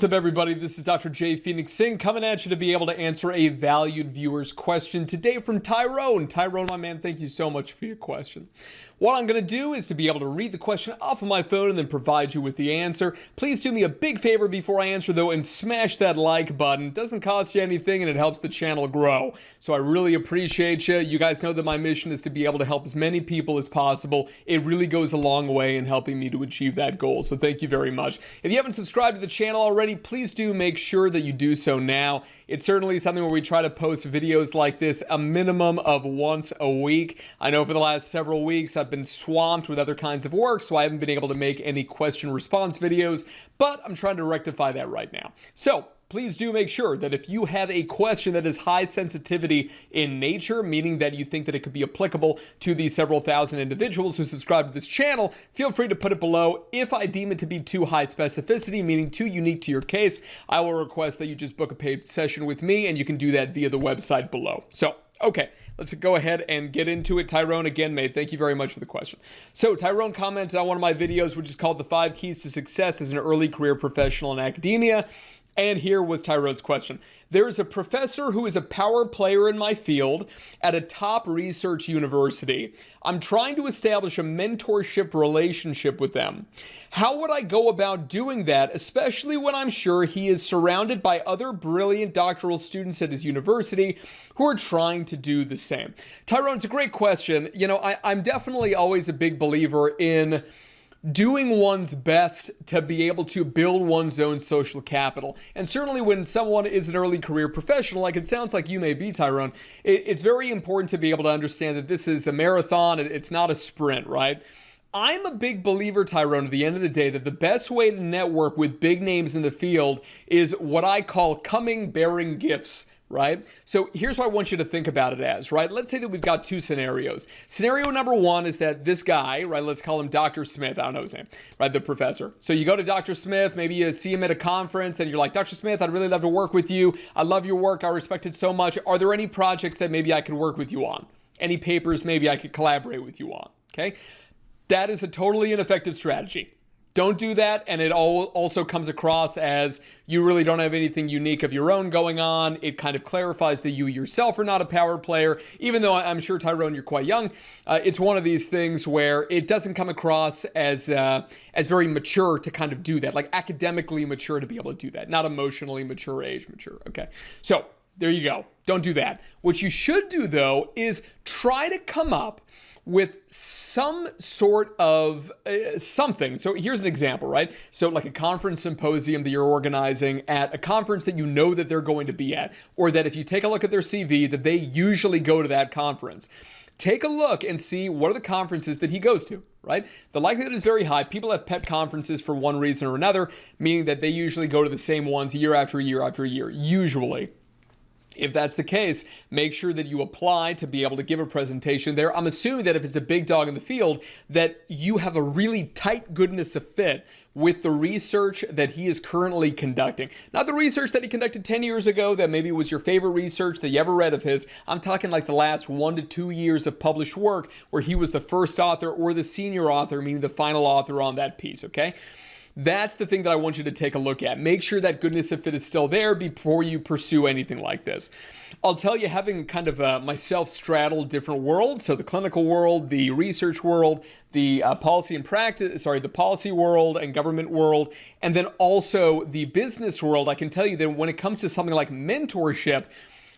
What's up, everybody? This is Dr. J. Phoenix Singh coming at you to be able to answer a valued viewer's question today from Tyrone. Tyrone, my man, thank you so much for your question. What I'm going to do is to be able to read the question off of my phone and then provide you with the answer. Please do me a big favor before I answer, though, and smash that like button. It doesn't cost you anything, and it helps the channel grow. So I really appreciate you. You guys know that my mission is to be able to help as many people as possible. It really goes a long way in helping me to achieve that goal. So thank you very much. If you haven't subscribed to the channel already, please do make sure that you do so now. It's certainly something where we try to post videos like this a minimum of once a week. I know for the last several weeks I've been swamped with other kinds of work, so I haven't been able to make any question response videos, but I'm trying to rectify that right now. So please do make sure that if you have a question that is high sensitivity in nature, meaning that you think that it could be applicable to the several thousand individuals who subscribe to this channel, feel free to put it below. If I deem it to be too high specificity, meaning too unique to your case, I will request that you just book a paid session with me, and you can do that via the website below. So, okay, let's go ahead and get into it. Tyrone, again, mate, thank you very much for the question. So Tyrone commented on one of my videos, which is called The 5 Keys to Success as an Early Career Professional in Academia. And here was Tyrone's question. There is a professor who is a power player in my field at a top research university. I'm trying to establish a mentorship relationship with them. How would I go about doing that, especially when I'm sure he is surrounded by other brilliant doctoral students at his university who are trying to do the same? Tyrone, it's a great question. You know, I'm definitely always a big believer in doing one's best to be able to build one's own social capital. And certainly when someone is an early career professional, like it sounds like you may be, Tyrone, it's very important to be able to understand that this is a marathon. It's not a sprint, right? I'm a big believer, Tyrone, at the end of the day, that the best way to network with big names in the field is what I call coming bearing gifts, right? So here's what I want you to think about it as, right? Let's say that we've got two scenarios. Scenario number one is that this guy, right, let's call him Dr. Smith. I don't know his name, right? The professor. So you go to Dr. Smith, maybe you see him at a conference and you're like, Dr. Smith, I'd really love to work with you. I love your work. I respect it so much. Are there any projects that maybe I could work with you on? Any papers maybe I could collaborate with you on? Okay. That is a totally ineffective strategy. Don't do that, and it also comes across as you really don't have anything unique of your own going on. It kind of clarifies that you yourself are not a power player, even though I'm sure, Tyrone, you're quite young. It's one of these things where it doesn't come across as very mature to kind of do that, like academically mature to be able to do that, not emotionally mature, age mature. Okay, so there you go. Don't do that. What you should do, though, is try to come up with some sort of something. So here's an example, right? So like a conference symposium that you're organizing at a conference that you know that they're going to be at, or that if you take a look at their CV, that they usually go to that conference. Take a look and see what are the conferences that he goes to, right? The likelihood is very high. People have pet conferences for one reason or another, meaning that they usually go to the same ones year after year after year, usually. If that's the case, make sure that you apply to be able to give a presentation there. I'm assuming that if it's a big dog in the field, that you have a really tight goodness of fit with the research that he is currently conducting. Not the research that he conducted 10 years ago that maybe was your favorite research that you ever read of his. I'm talking like the last 1 to 2 years of published work where he was the first author or the senior author, meaning the final author on that piece, okay? That's the thing that I want you to take a look at. Make sure that goodness of fit is still there before you pursue anything like this. I'll tell you, having kind of myself straddle different worlds, so the clinical world, the research world, the the policy world and government world, and then also the business world, I can tell you that when it comes to something like mentorship,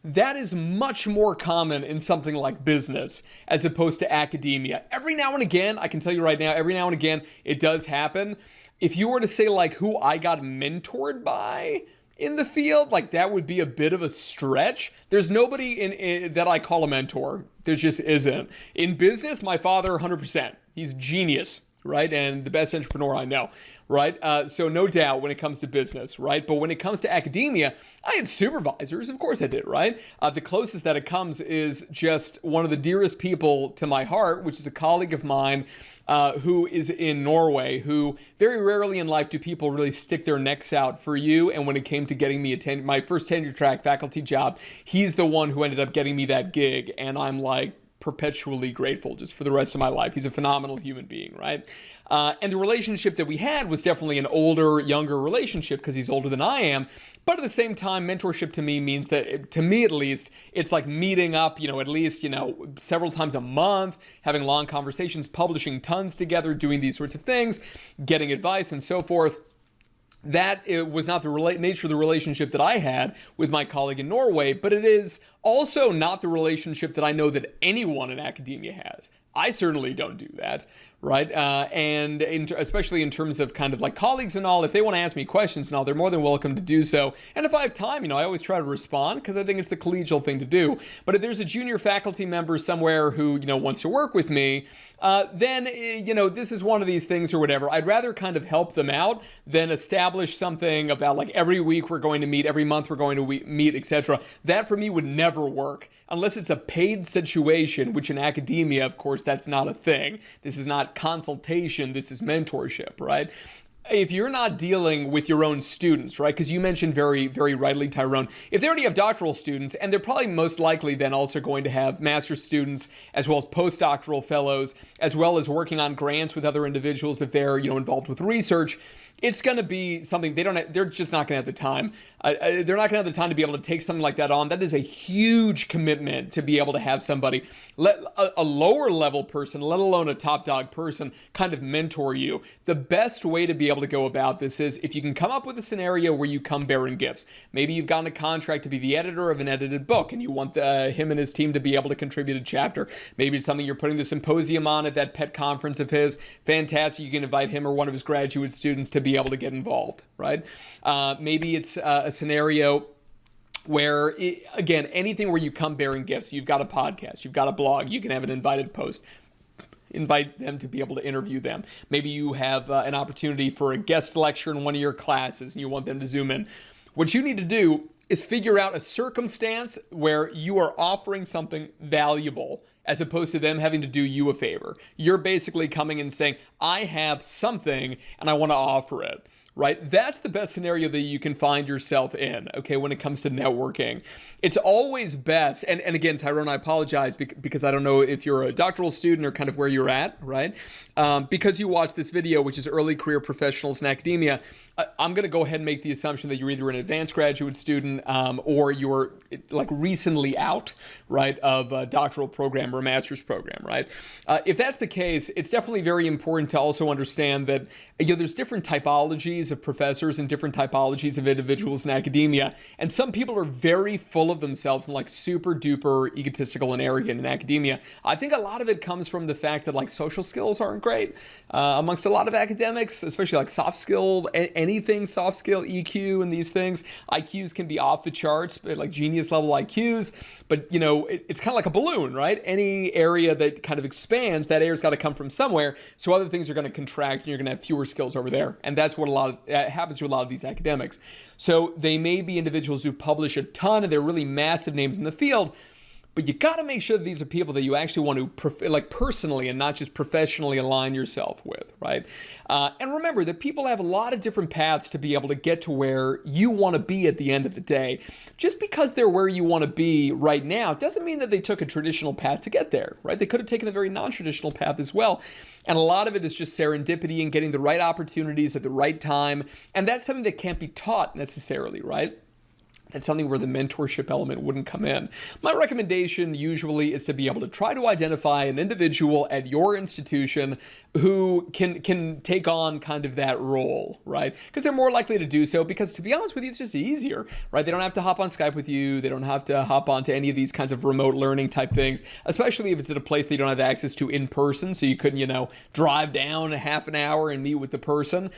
that is much more common in something like business as opposed to academia. Every now and again, I can tell you right now, every now and again, it does happen. If you were to say like who I got mentored by in the field, like that would be a bit of a stretch. There's nobody in that I call a mentor. There just isn't. In business, my father, 100%. He's genius, right? And the best entrepreneur I know, right? So no doubt when it comes to business, right? But when it comes to academia, I had supervisors. Of course I did, right? The closest that it comes is just one of the dearest people to my heart, which is a colleague of mine who is in Norway, who very rarely in life do people really stick their necks out for you. And when it came to getting me my first tenure track faculty job, he's the one who ended up getting me that gig. And I'm like, perpetually grateful just for the rest of my life. He's a phenomenal human being, right? And the relationship that we had was definitely an older, younger relationship because he's older than I am. But at the same time, mentorship to me means that, to me at least, it's like meeting up, at least, several times a month, having long conversations, publishing tons together, doing these sorts of things, getting advice and so forth. That it was not the nature of the relationship that I had with my colleague in Norway, but it is also not the relationship that I know that anyone in academia has. I certainly don't do that, right? Especially in terms of kind of like colleagues and all, if they want to ask me questions and all, they're more than welcome to do so. And if I have time, I always try to respond because I think it's the collegial thing to do. But if there's a junior faculty member somewhere who, wants to work with me, then, this is one of these things or whatever. I'd rather kind of help them out than establish something about like every week we're going to meet, every month we're going to meet, etc. That for me would never work unless it's a paid situation, which in academia, of course, that's not a thing. This is not consultation. This is mentorship, right? If you're not dealing with your own students, right? Because you mentioned very, very rightly, Tyrone, if they already have doctoral students, and they're probably most likely then also going to have master's students, as well as postdoctoral fellows, as well as working on grants with other individuals if they're, involved with research, it's going to be something they're just not going to have the time. They're not going to have the time to be able to take something like that on. That is a huge commitment to be able to have somebody, a lower level person, let alone a top dog person, kind of mentor you. The best way to be able to go about this is if you can come up with a scenario where you come bearing gifts. Maybe you've gotten a contract to be the editor of an edited book and you want him and his team to be able to contribute a chapter. Maybe it's something you're putting the symposium on at that pet conference of his. Fantastic. You can invite him or one of his graduate students to be able to get involved, right? Maybe it's a scenario where, again, anything where you come bearing gifts. You've got a podcast, you've got a blog, you can have an invited post. Invite them to be able to interview them. Maybe you have an opportunity for a guest lecture in one of your classes and you want them to zoom in. What you need to do is figure out a circumstance where you are offering something valuable as opposed to them having to do you a favor. You're basically coming and saying, I have something and I want to offer it. Right? That's the best scenario that you can find yourself in, okay, when it comes to networking. It's always best, and again, Tyrone, I apologize because I don't know if you're a doctoral student or kind of where you're at, right? Because you watch this video, which is early career professionals in academia, I'm going to go ahead and make the assumption that you're either an advanced graduate student or you're like recently out, right, of a doctoral program or a master's program, right? If that's the case, it's definitely very important to also understand that there's different typologies of professors and different typologies of individuals in academia. And some people are very full of themselves and like super duper egotistical and arrogant in academia. I think a lot of it comes from the fact that like social skills aren't great amongst a lot of academics, especially like soft skill, anything soft skill, EQ and these things. IQs can be off the charts, like genius level IQs, but it's kind of like a balloon, right? Any area that kind of expands, that air's got to come from somewhere. So other things are going to contract and you're going to have fewer skills over there. And that's what happens to a lot of these academics. So they may be individuals who publish a ton and they're really massive names in the field, but you got to make sure that these are people that you actually want to personally and not just professionally align yourself with, right? And remember that people have a lot of different paths to be able to get to where you want to be at the end of the day. Just because they're where you want to be right now doesn't mean that they took a traditional path to get there, right? They could have taken a very non-traditional path as well. And a lot of it is just serendipity and getting the right opportunities at the right time. And that's something that can't be taught necessarily, right? That's something where the mentorship element wouldn't come in. My recommendation usually is to be able to try to identify an individual at your institution who can take on kind of that role, right? Because they're more likely to do so because, to be honest with you, it's just easier, right? They don't have to hop on Skype with you. They don't have to hop onto any of these kinds of remote learning type things, especially if it's at a place they don't have access to in person. So you couldn't, drive down a half an hour and meet with the person.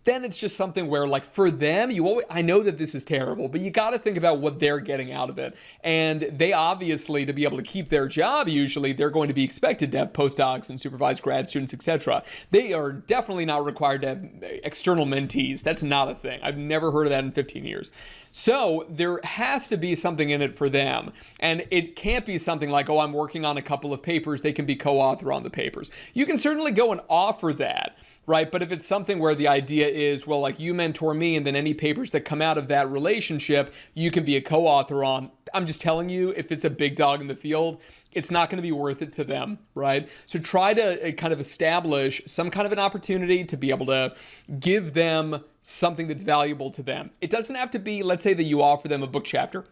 Then it's just something where, like, for them, I know that this is terrible, but you got to think about what they're getting out of it. And they obviously, to be able to keep their job, usually, they're going to be expected to have postdocs and supervised grad students, etc. They are definitely not required to have external mentees. That's not a thing. I've never heard of that in 15 years. So there has to be something in it for them. And it can't be something like, I'm working on a couple of papers. They can be co-author on the papers. You can certainly go and offer that, right? But if it's something where the idea is, you mentor me and then any papers that come out of that relationship, you can be a co-author on. I'm just telling you, if it's a big dog in the field, it's not going to be worth it to them, right? So try to kind of establish some kind of an opportunity to be able to give them something that's valuable to them. It doesn't have to be, let's say that you offer them a book chapter.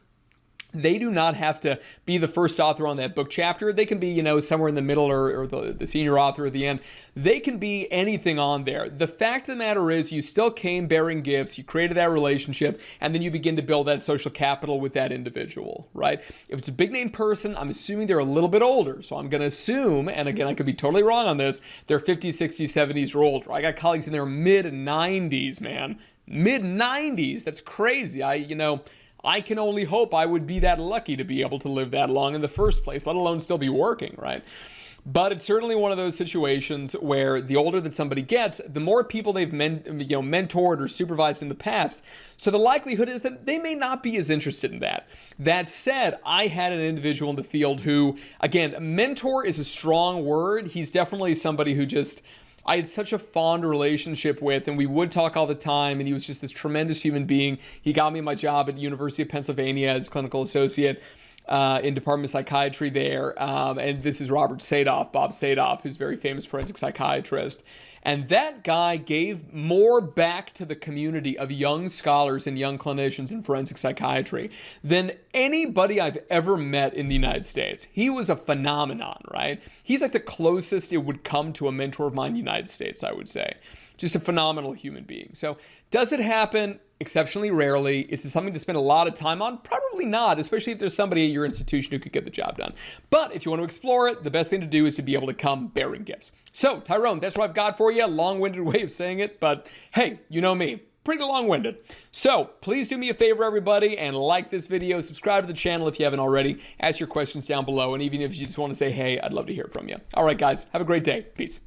They do not have to be the first author on that book chapter. They can be, somewhere in the middle or the senior author at the end. They can be anything on there. The fact of the matter is you still came bearing gifts. You created that relationship, and then you begin to build that social capital with that individual, right? If it's a big name person, I'm assuming they're a little bit older. So I'm going to assume, and again, I could be totally wrong on this, they're 50s, 60s, 70s or older. I got colleagues in their mid-90s, man. Mid-90s. That's crazy. I can only hope I would be that lucky to be able to live that long in the first place, let alone still be working, right? But it's certainly one of those situations where the older that somebody gets, the more people they've mentored or supervised in the past. So the likelihood is that they may not be as interested in that. That said, I had an individual in the field who, again, mentor is a strong word. He's definitely somebody who I had such a fond relationship with, and we would talk all the time, and he was just this tremendous human being. He got me my job at the University of Pennsylvania as clinical associate in Department of Psychiatry there. And this is Bob Sadoff, who's a very famous forensic psychiatrist. And that guy gave more back to the community of young scholars and young clinicians in forensic psychiatry than anybody I've ever met in the United States. He was a phenomenon, right? He's like the closest it would come to a mentor of mine in the United States, I would say. Just a phenomenal human being. So does it happen? Exceptionally rarely. Is it something to spend a lot of time on? Probably not, especially if there's somebody at your institution who could get the job done. But if you want to explore it, the best thing to do is to be able to come bearing gifts. So, Tyrone, that's what I've got for you. Long-winded way of saying it, but hey, you know me. Pretty long-winded. So please do me a favor, everybody, and like this video. Subscribe to the channel if you haven't already. Ask your questions down below. And even if you just want to say, hey, I'd love to hear from you. All right, guys, have a great day. Peace.